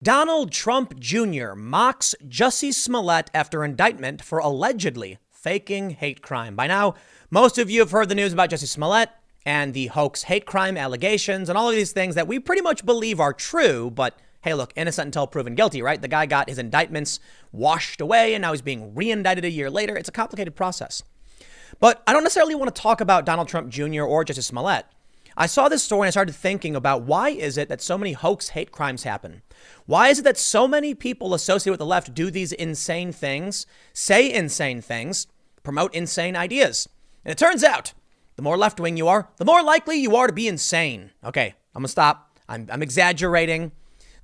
Donald Trump Jr. mocks Jussie Smollett after indictment for allegedly faking hate crime. By now, most of you have heard the news about Jussie Smollett and the hoax hate crime allegations and all of these things that we pretty much believe are true. But hey, look, innocent until proven guilty, right? The guy got his indictments washed away and now he's being re-indicted a year later. It's a complicated process. But I don't necessarily want to talk about Donald Trump Jr. or Jussie Smollett. I saw this story and I started thinking about why is it that so many hoax hate crimes happen? Why is it that so many people associated with the left do these insane things, say insane things, promote insane ideas? And it turns out the more left-wing you are, the more likely you are to be insane. Okay, I'm gonna stop. I'm exaggerating.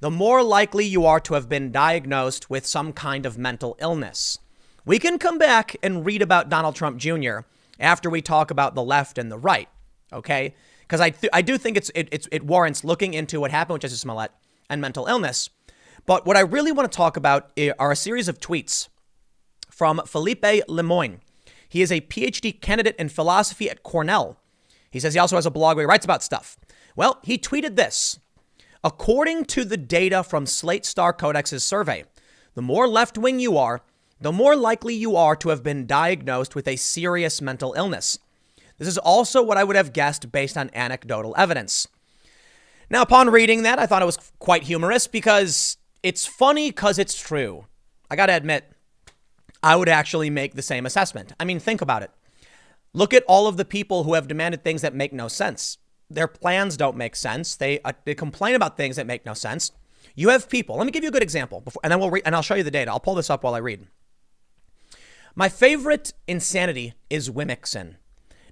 The more likely you are to have been diagnosed with some kind of mental illness. We can come back and read about Donald Trump Jr. after we talk about the left and the right, okay? Because I do think it warrants looking into what happened with Jussie Smollett and mental illness. But what I really want to talk about are a series of tweets from Philippe Lemoine. He is a PhD candidate in philosophy at Cornell. He says he also has a blog where he writes about stuff. Well, he tweeted this. According to the data from Slate Star Codex's survey, the more left-wing you are, the more likely you are to have been diagnosed with a serious mental illness. This is also what I would have guessed based on anecdotal evidence. Now, upon reading that, I thought it was quite humorous because it's funny because it's true. I got to admit, I would actually make the same assessment. I mean, think about it. Look at all of the people who have demanded things that make no sense. Their plans don't make sense. They complain about things that make no sense. You have people. Let me give you a good example, and then I'll show you the data. I'll pull this up while I read. My favorite insanity is Wimixin.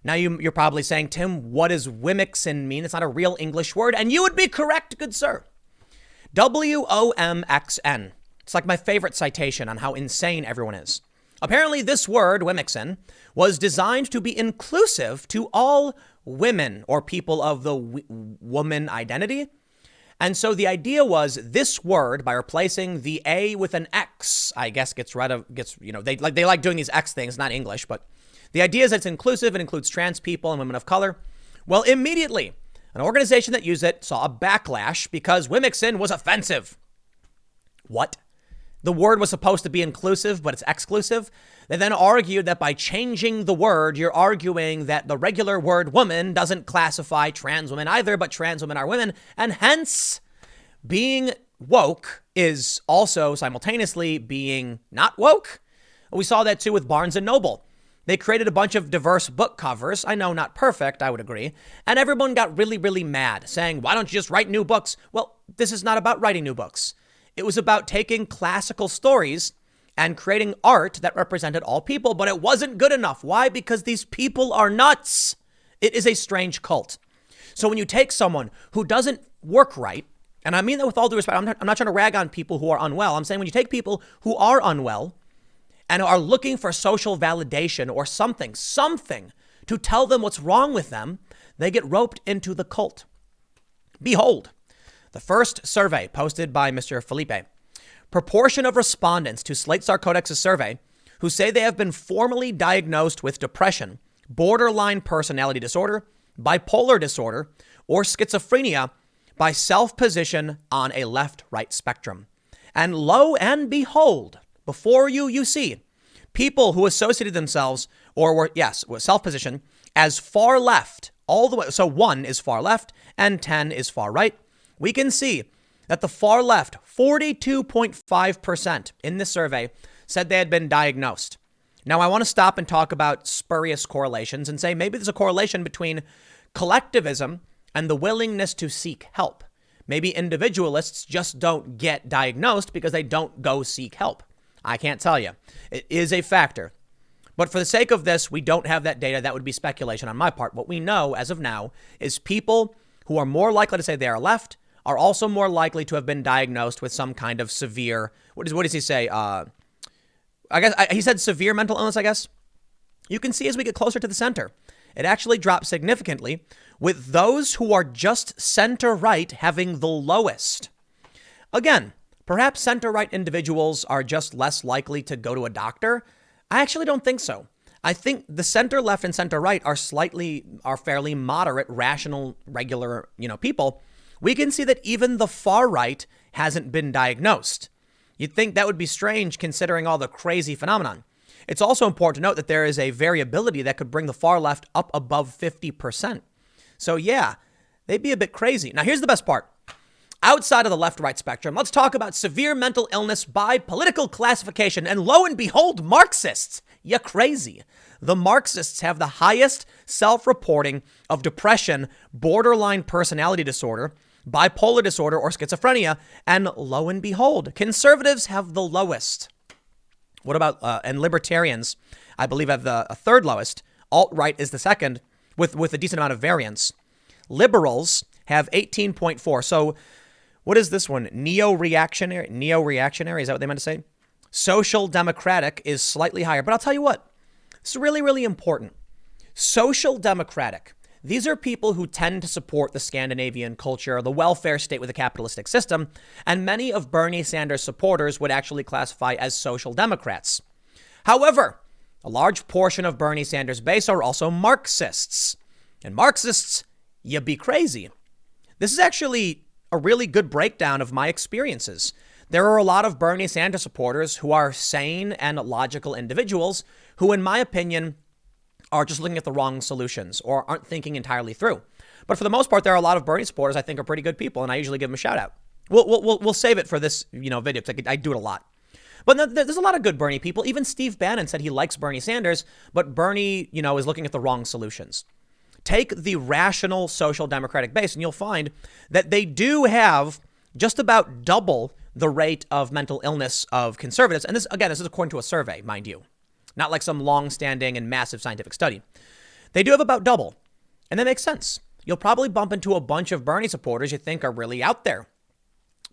Now, you're probably saying, Tim, what does Wimixin mean? It's not a real English word. And you would be correct, good sir. Womxn. It's like my favorite citation on how insane everyone is. Apparently, this word, Wimixin, was designed to be inclusive to all women or people of the woman identity. And so the idea was this word, by replacing the A with an X, I guess they like doing these X things, not English, but the idea is that it's inclusive. It includes trans people and women of color. Well, immediately, an organization that used it saw a backlash because Wimixin was offensive. What? The word was supposed to be inclusive, but it's exclusive. They then argued that by changing the word, you're arguing that the regular word woman doesn't classify trans women either, but trans women are women. And hence, being woke is also simultaneously being not woke. We saw that too with Barnes and Noble. They created a bunch of diverse book covers. I know, not perfect, I would agree. And everyone got really, really mad, saying, why don't you just write new books? Well, this is not about writing new books. It was about taking classical stories and creating art that represented all people, but it wasn't good enough. Why? Because these people are nuts. It is a strange cult. So when you take someone who doesn't work right, and I mean that with all due respect, I'm not trying to rag on people who are unwell. I'm saying when you take people who are unwell and are looking for social validation or something to tell them what's wrong with them, they get roped into the cult. Behold, the first survey posted by Mr. Felipe. Proportion of respondents to Slate Star Codex's survey who say they have been formally diagnosed with depression, borderline personality disorder, bipolar disorder, or schizophrenia by self-position on a left-right spectrum. And lo and behold, before you see people who associated themselves were self-position as far left all the way. So 1 is far left and 10 is far right. We can see that the far left, 42.5% in this survey said they had been diagnosed. Now, I want to stop and talk about spurious correlations and say maybe there's a correlation between collectivism and the willingness to seek help. Maybe individualists just don't get diagnosed because they don't go seek help. I can't tell you. It is a factor. But for the sake of this, we don't have that data. That would be speculation on my part. What we know as of now is people who are more likely to say they are left are also more likely to have been diagnosed with some kind of severe, what does he say? He said severe mental illness, I guess. You can see as we get closer to the center, it actually drops significantly with those who are just center-right having the lowest. Again, perhaps center-right individuals are just less likely to go to a doctor. I actually don't think so. I think the center-left and center-right are fairly moderate, rational, regular, people we can see that even the far right hasn't been diagnosed. You'd think that would be strange considering all the crazy phenomenon. It's also important to note that there is a variability that could bring the far left up above 50%. So yeah, they'd be a bit crazy. Now here's the best part. Outside of the left-right spectrum, let's talk about severe mental illness by political classification. And lo and behold, Marxists. You crazy. The Marxists have the highest self-reporting of depression, borderline personality disorder, bipolar disorder, or schizophrenia. And lo and behold, conservatives have the lowest. What about, and libertarians, I believe, have the third lowest. Alt-right is the second with a decent amount of variance. Liberals have 18.4. So what is this one? Neo-reactionary? Is that what they meant to say? Social democratic is slightly higher. But I'll tell you what, it's really, really important. Social democratic. These are people who tend to support the Scandinavian culture, the welfare state with a capitalistic system, and many of Bernie Sanders supporters would actually classify as social democrats. However, a large portion of Bernie Sanders' base are also Marxists. And Marxists, you be crazy. This is actually a really good breakdown of my experiences. There are a lot of Bernie Sanders supporters who are sane and logical individuals who, in my opinion, are just looking at the wrong solutions or aren't thinking entirely through. But for the most part, there are a lot of Bernie supporters I think are pretty good people, and I usually give them a shout out. We'll save it for this video because I do it a lot. But there's a lot of good Bernie people. Even Steve Bannon said he likes Bernie Sanders, but Bernie, is looking at the wrong solutions. Take the rational social democratic base, and you'll find that they do have just about double the rate of mental illness of conservatives. And this is according to a survey, mind you. Not like some long-standing and massive scientific study. They do have about double. And that makes sense. You'll probably bump into a bunch of Bernie supporters you think are really out there.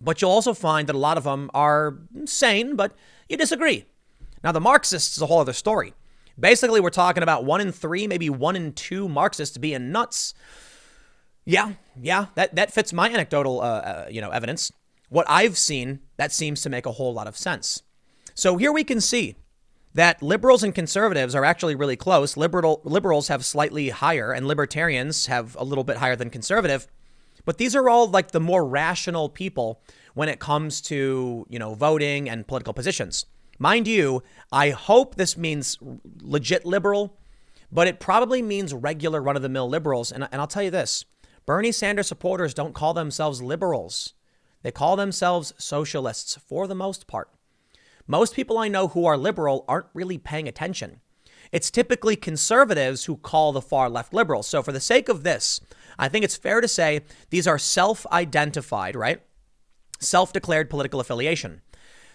But you'll also find that a lot of them are sane, but you disagree. Now, the Marxists is a whole other story. Basically, we're talking about 1 in 3, maybe 1 in 2 Marxists being nuts. Yeah, that fits my anecdotal, evidence. What I've seen, that seems to make a whole lot of sense. So here we can see that liberals and conservatives are actually really close. Liberals have slightly higher and libertarians have a little bit higher than conservative. But these are all like the more rational people when it comes to, voting and political positions. Mind you, I hope this means legit liberal, but it probably means regular run-of-the-mill liberals. And I'll tell you this, Bernie Sanders supporters don't call themselves liberals. They call themselves socialists for the most part. Most people I know who are liberal aren't really paying attention. It's typically conservatives who call the far left liberals. So for the sake of this, I think it's fair to say these are self-identified, right? Self-declared political affiliation.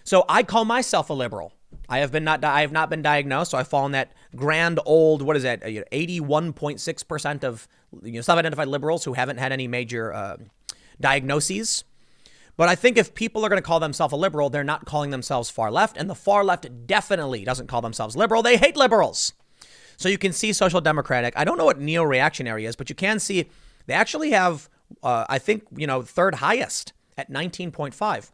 So I call myself a liberal. I have not been diagnosed, so I fall in that grand old, 81.6% of self-identified liberals who haven't had any major diagnoses. But I think if people are going to call themselves a liberal, they're not calling themselves far left. And the far left definitely doesn't call themselves liberal. They hate liberals. So you can see social democratic. I don't know what neo-reactionary is, but you can see they actually have, third highest at 19.5.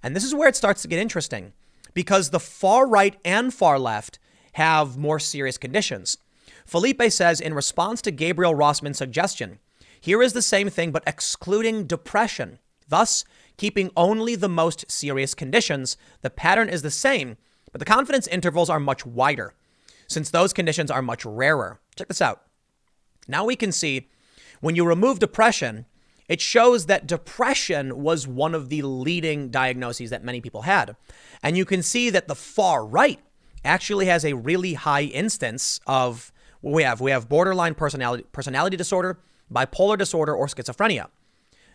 And this is where it starts to get interesting because the far right and far left have more serious conditions. Felipe says, in response to Gabriel Rossman's suggestion, here is the same thing, but excluding depression. Thus, keeping only the most serious conditions. The pattern is the same, but the confidence intervals are much wider since those conditions are much rarer. Check this out. Now we can see when you remove depression, it shows that depression was one of the leading diagnoses that many people had. And you can see that the far right actually has a really high instance of what we have. We have borderline personality disorder, bipolar disorder, or schizophrenia.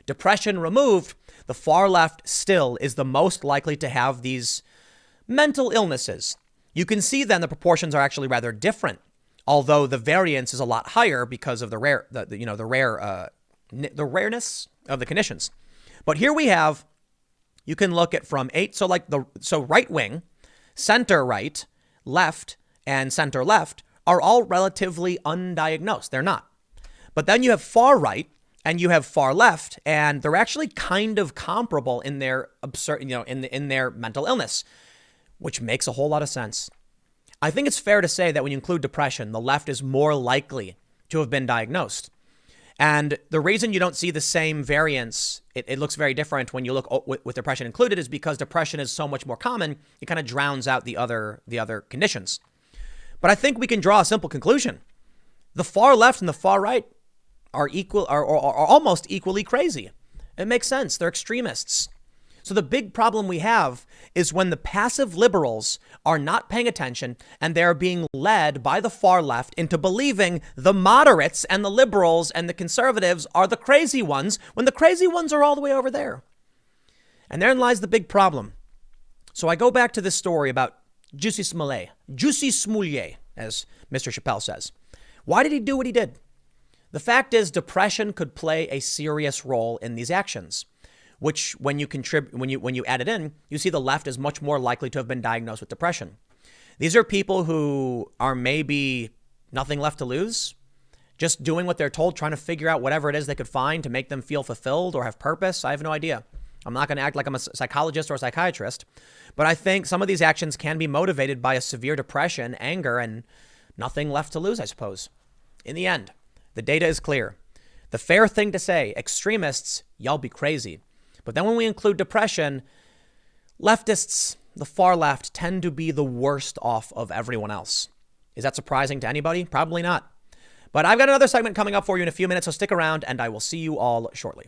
Depression removed, the far left still is the most likely to have these mental illnesses. You can see then the proportions are actually rather different, although the variance is a lot higher because of the rareness of the conditions. But here we have, you can look at from 8, so right wing, center right, left, and center left are all relatively undiagnosed. They're not. But then you have far right, and you have far left, and they're actually kind of comparable in their in their mental illness, which makes a whole lot of sense. I think it's fair to say that when you include depression, the left is more likely to have been diagnosed. And the reason you don't see the same variance, it looks very different when you look with depression included, is because depression is so much more common. It kind of drowns out the other conditions. But I think we can draw a simple conclusion. The far left and the far right are almost equally crazy. It makes sense. They're extremists. So the big problem we have is when the passive liberals are not paying attention and they're being led by the far left into believing the moderates and the liberals and the conservatives are the crazy ones when the crazy ones are all the way over there. And therein lies the big problem. So I go back to this story about Jussie Smollett, as Mr. Chappelle says. Why did he do what he did? The fact is, depression could play a serious role in these actions, which when you add it in, you see the left is much more likely to have been diagnosed with depression. These are people who are maybe nothing left to lose, just doing what they're told, trying to figure out whatever it is they could find to make them feel fulfilled or have purpose. I have no idea. I'm not going to act like I'm a psychologist or a psychiatrist, but I think some of these actions can be motivated by a severe depression, anger, and nothing left to lose, I suppose. In the end, the data is clear. The fair thing to say, extremists, y'all be crazy. But then when we include depression, leftists, the far left, tend to be the worst off of everyone else. Is that surprising to anybody? Probably not. But I've got another segment coming up for you in a few minutes, so stick around and I will see you all shortly.